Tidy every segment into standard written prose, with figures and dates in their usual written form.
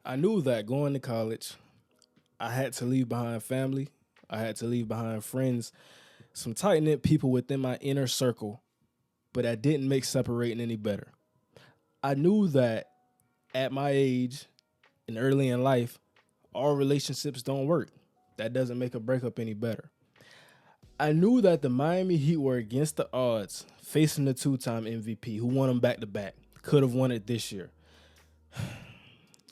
I knew that going to college, I had to leave behind family. I had to leave behind friends, some tight knit people within my inner circle, but that didn't make separating any better. I knew that at my age and early in life, all relationships don't work. That doesn't make a breakup any better. I knew that the Miami Heat were against the odds, facing the two-time MVP who won them back to back. Could have won it this year.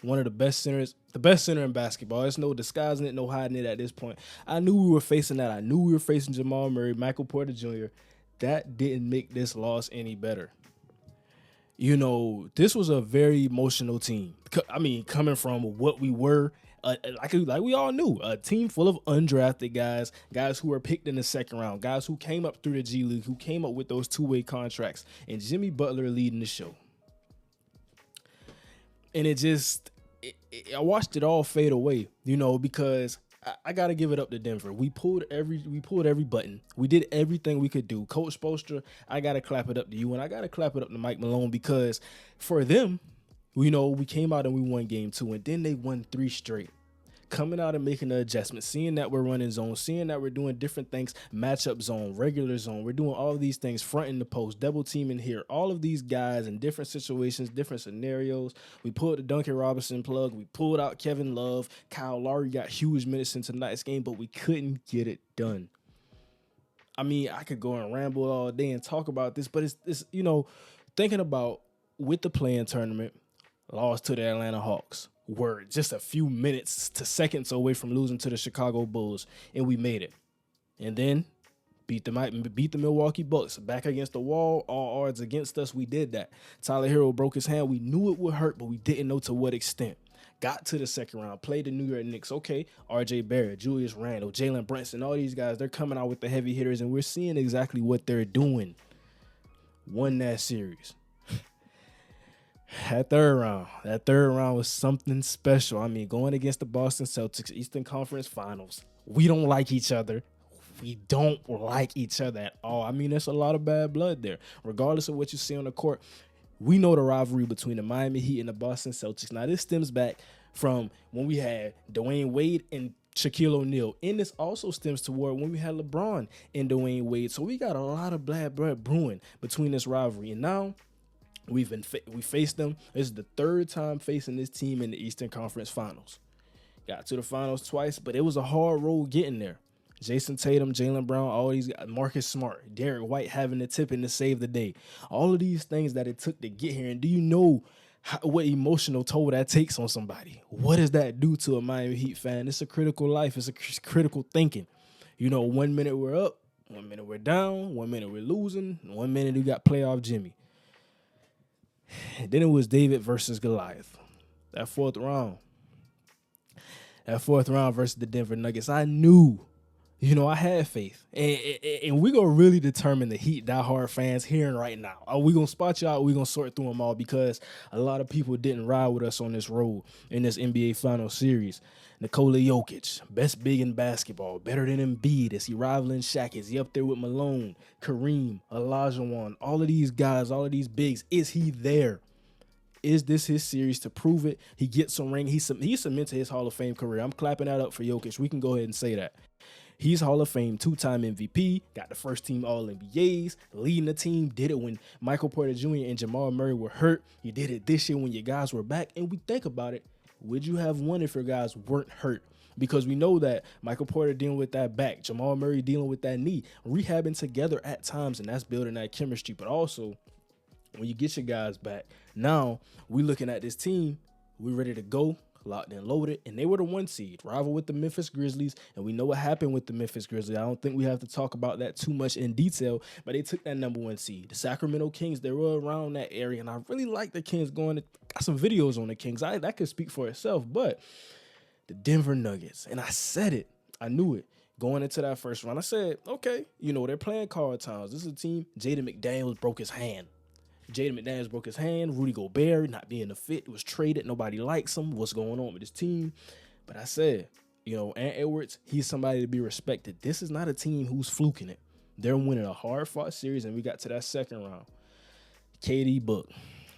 One of the best centers, the best center in basketball. There's no disguising it, no hiding it at this point. I knew we were facing that. I knew we were facing Jamal Murray, Michael Porter Jr. That didn't make this loss any better. This was a very emotional team. I mean, coming from what we were, like we all knew, a team full of undrafted guys who were picked in the second round, guys who came up through the G League, who came up with those two-way contracts, and Jimmy Butler leading the show. And I watched it all fade away, because I got to give it up to Denver. We pulled every button. We did everything we could do. Coach Spoelstra, I got to clap it up to you, and I got to clap it up to Mike Malone, because for them, we came out and we won game 2, and then they won 3 straight. Coming out and making the adjustments, seeing that we're running zone, seeing that we're doing different things, matchup zone, regular zone. We're doing all of these things, front in the post, double teaming here. All of these guys in different situations, different scenarios. We pulled the Duncan Robinson plug. We pulled out Kevin Love. Kyle Lowry got huge minutes in tonight's game, but we couldn't get it done. I mean, I could go and ramble all day and talk about this, but it's thinking about with the play-in tournament, lost to the Atlanta Hawks. Were just a few minutes to seconds away from losing to the Chicago Bulls, and we made it. And then beat the Milwaukee Bucks back against the wall. All odds against us. We did that. Tyler Hero broke his hand. We knew it would hurt, but we didn't know to what extent. Got to the second round, played the New York Knicks. Okay, R.J. Barrett, Julius Randle, Jalen Brunson, all these guys, they're coming out with the heavy hitters, and we're seeing exactly what they're doing. Won that series. That third round was something special. I mean, going against the Boston Celtics, Eastern Conference Finals. We don't like each other. At all. I mean, there's a lot of bad blood there. Regardless of what you see on the court, we know the rivalry between the Miami Heat and the Boston Celtics. Now, this stems back from when we had Dwayne Wade and Shaquille O'Neal. And this also stems toward when we had LeBron and Dwayne Wade. So we got a lot of bad blood brewing between this rivalry. And now, we faced them. This is the third time facing this team in the Eastern Conference Finals. Got to the finals twice, but it was a hard road getting there. Jason Tatum, Jaylen Brown, all these guys, Marcus Smart, Derek White having the tip in to save the day. All of these things that it took to get here. And do you know what emotional toll that takes on somebody? What does that do to a Miami Heat fan? It's a critical life. It's a critical thinking. 1 minute we're up, 1 minute we're down, 1 minute we're losing, 1 minute we got playoff Jimmy. And then it was David versus Goliath. That fourth round versus the Denver Nuggets. I knew, I had faith. And we're going to really determine the Heat diehard fans hearing right now. Are we going to spot you out? We're going to sort through them all, because a lot of people didn't ride with us on this road in this NBA Finals series. Nikola Jokic, best big in basketball, better than Embiid. Is he rivaling Shaq? Is he up there with Malone, Kareem, Olajuwon? All of these guys, all of these bigs. Is he there? Is this his series to prove it? He gets some ring. He cemented his Hall of Fame career. I'm clapping that up for Jokic. We can go ahead and say that. He's Hall of Fame, 2-time MVP, got the first team All-NBAs, leading the team, did it when Michael Porter Jr. and Jamal Murray were hurt. You did it this year when your guys were back. And we think about it, would you have won if your guys weren't hurt? Because we know that Michael Porter dealing with that back, Jamal Murray dealing with that knee, rehabbing together at times, and that's building that chemistry. But also, when you get your guys back, now we looking at this team, we ready to go, locked and loaded, and they were the 1 seed, rival with the Memphis Grizzlies, and we know what happened with the Memphis Grizzlies. I don't think we have to talk about that too much in detail, but they took that number 1 seed. The Sacramento Kings, they were around that area, and I really like the Kings got some videos on the Kings. That could speak for itself, but the Denver Nuggets, and I said it, I knew it. Going into that first round, I said, okay, they're playing card times. This is a team. Jaden McDaniels broke his hand. Rudy Gobert not being a fit, was traded. Nobody likes him. What's going on with his team? But I said, Ant Edwards, he's somebody to be respected. This is not a team who's fluking it. They're winning a hard-fought series, and we got to that second round. KD Book.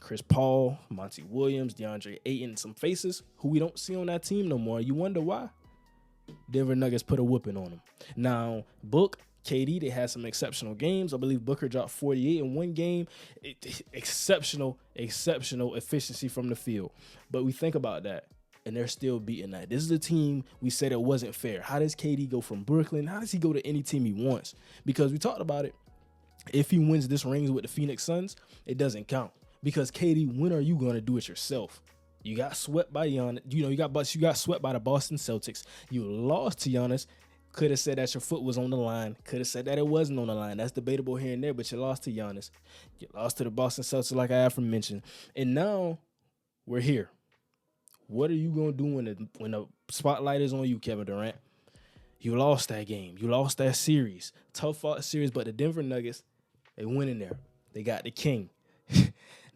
Chris Paul, Monty Williams, DeAndre Ayton, some faces who we don't see on that team no more. You wonder why? Denver Nuggets put a whooping on them. Now, Book, KD, they had some exceptional games. I believe Booker dropped 48 in one game. Exceptional efficiency from the field. But we think about that, and they're still beating that. This is a team we said it wasn't fair. How does KD go from Brooklyn? How does he go to any team he wants? Because we talked about it. If he wins this rings with the Phoenix Suns, it doesn't count. Because KD, when are you going to do it yourself? You got swept by Giannis. You got swept by the Boston Celtics. You lost to Giannis. Could have said that your foot was on the line. Could have said that it wasn't on the line. That's debatable here and there, but you lost to Giannis. You lost to the Boston Celtics, like I aforementioned. And now we're here. What are you going to do when the spotlight is on you, Kevin Durant? You lost that game. You lost that series. Tough fought series, but the Denver Nuggets, they went in there. They got the king.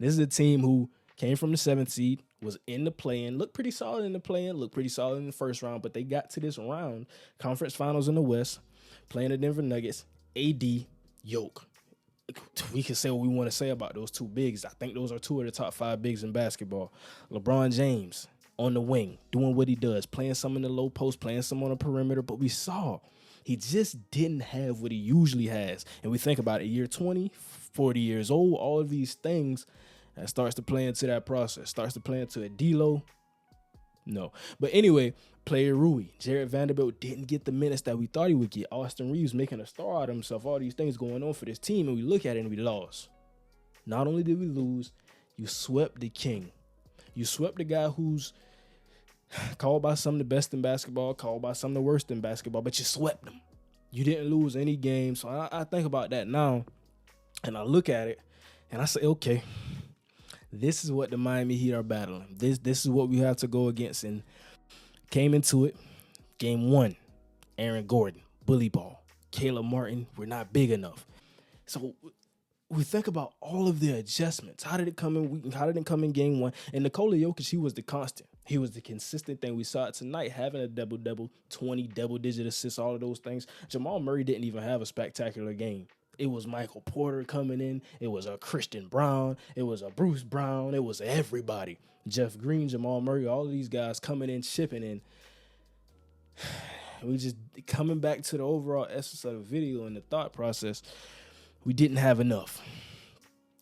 This is a team who came from the 7th seed, was in the play-in, looked pretty solid in the play-in, looked pretty solid in the first round, but they got to this round, conference finals in the West, playing the Denver Nuggets, AD, Yoke. We can say what we want to say about those two bigs. I think those are two of the top 5 bigs in basketball. LeBron James on the wing, doing what he does, playing some in the low post, playing some on the perimeter, but we saw he just didn't have what he usually has. And we think about it, year 20, 40 years old, all of these things, that starts to play into that process, starts to play into a D-Lo. No. But anyway, player Rui, Jared Vanderbilt didn't get the minutes that we thought he would get. Austin Reeves making a star out of himself, all these things going on for this team, and we look at it and we lost. Not only did we lose, you swept the king. You swept the guy who's called by some of the best in basketball, called by some of the worst in basketball, but you swept them. You didn't lose any games. So I think about that now, and I look at it, and I say, okay, this is what the Miami Heat are battling. This is what we have to go against. And came into it, game 1, Aaron Gordon, bully ball. Caleb Martin, we're not big enough. So we think about all of the adjustments. How did it come in game 1? And Nikola Jokic, he was the constant. He was the consistent thing. We saw it tonight, having a double-double, 20 double-digit assists, all of those things. Jamal Murray didn't even have a spectacular game. It was Michael Porter coming in. It was a Christian Brown. It was a Bruce Brown. It was everybody. Jeff Green, Jamal Murray, all of these guys coming in, chipping in. We just coming back to the overall essence of the video and the thought process. We didn't have enough.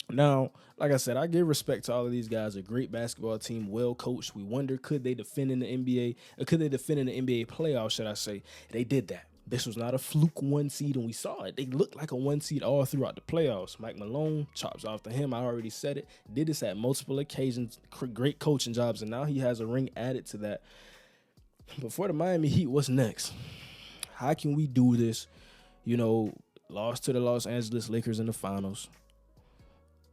Now, like I said, I give respect to all of these guys. A great basketball team, well coached. We wonder, could they defend in the NBA? Or could they defend in the NBA playoffs, should I say? They did that. This was not a fluke 1 seed, and we saw it. They looked like a 1 seed all throughout the playoffs. Mike Malone, chops off to him. I already said it. Did this at multiple occasions. Great coaching jobs, and now he has a ring added to that. But for the Miami Heat, what's next? How can we do this? Lost to the Los Angeles Lakers in the finals.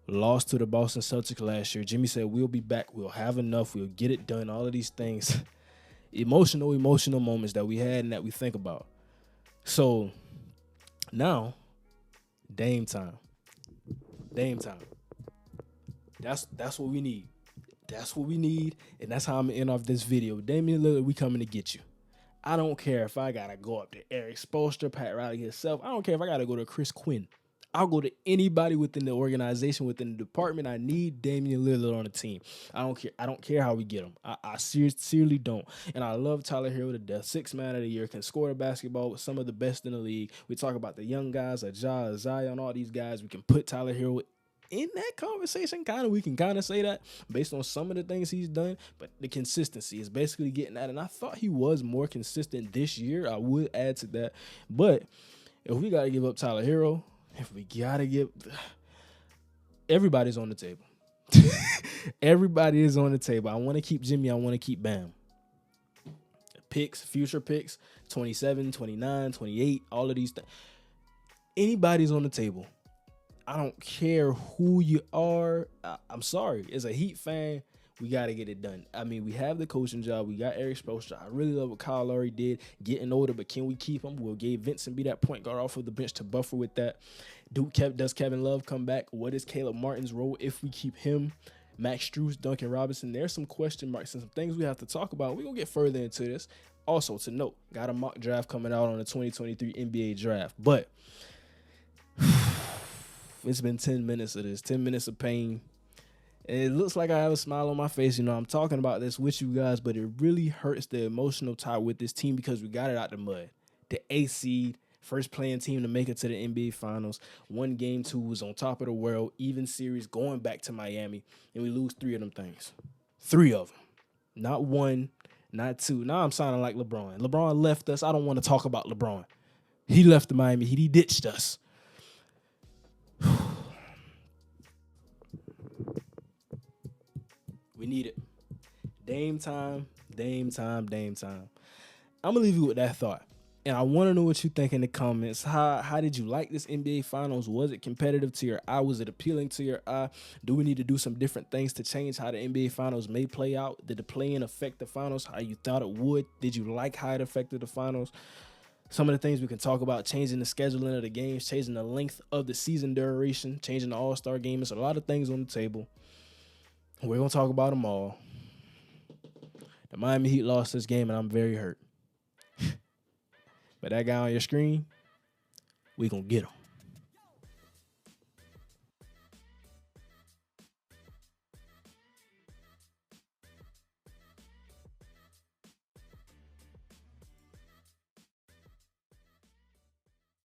Lost to the Boston Celtics last year. Jimmy said, we'll be back. We'll have enough. We'll get it done. All of these things. Emotional moments that we had and that we think about. So now, Dame time. That's what we need. That's what we need, and that's how I'm gonna end off this video. Damian Lillard, we coming to get you. I don't care if I gotta go up to Eric Spoelstra, Pat Riley himself. I don't care if I gotta go to Chris Quinn. I'll go to anybody within the organization, within the department. I need Damian Lillard on the team. I don't care. I don't care how we get him. I sincerely don't. And I love Tyler Hero to death. 6th man of the year, can score the basketball with some of the best in the league. We talk about the young guys, Ja, Zion, all these guys. We can put Tyler Hero in that conversation. We can say that based on some of the things he's done. But the consistency is basically getting that. And I thought he was more consistent this year. I would add to that. But if we got to give up Tyler Hero, everybody's on the table. Everybody is on the table. I want to keep Jimmy. I want to keep Bam. Future picks, 27, 29, 28, all of these things. Anybody's on the table. I don't care who you are. I'm sorry. As a Heat fan, we got to get it done. I mean, we have the coaching job. We got Eric Spoelstra. I really love what Kyle Lowry did, getting older, but can we keep him? Will Gabe Vincent be that point guard off of the bench to buffer with that? Does Kevin Love come back? What is Caleb Martin's role if we keep him? Max Strus, Duncan Robinson. There's some question marks and some things we have to talk about. We're going to get further into this. Also, to note, got a mock draft coming out on the 2023 NBA draft. But it's been 10 minutes of this, 10 minutes of pain. It looks like I have a smile on my face. I'm talking about this with you guys, but it really hurts the emotional tie with this team because we got it out the mud. The A seed, first playing team to make it to the NBA Finals. One game two was on top of the world, even series going back to Miami, and we lose three of them things. Three of them. Not one, not two. Now I'm sounding like LeBron. LeBron left us. I don't want to talk about LeBron. He left the Miami Heat. He ditched us. We need it. Dame time, Dame time, Dame time. I'm gonna leave you with that thought. And I want to know what you think in the comments. How did you like this NBA Finals? Was it competitive to your eye? Was it appealing to your eye? Do we need to do some different things to change how the NBA Finals may play out? Did the play-in affect the Finals how you thought it would? Did you like how it affected the Finals? Some of the things we can talk about: changing the scheduling of the games, changing the length of the season duration, changing the All-Star game. There's a lot of things on the table. We're going to talk about them all. The Miami Heat lost this game, and I'm very hurt. But that guy on your screen, we going to get him.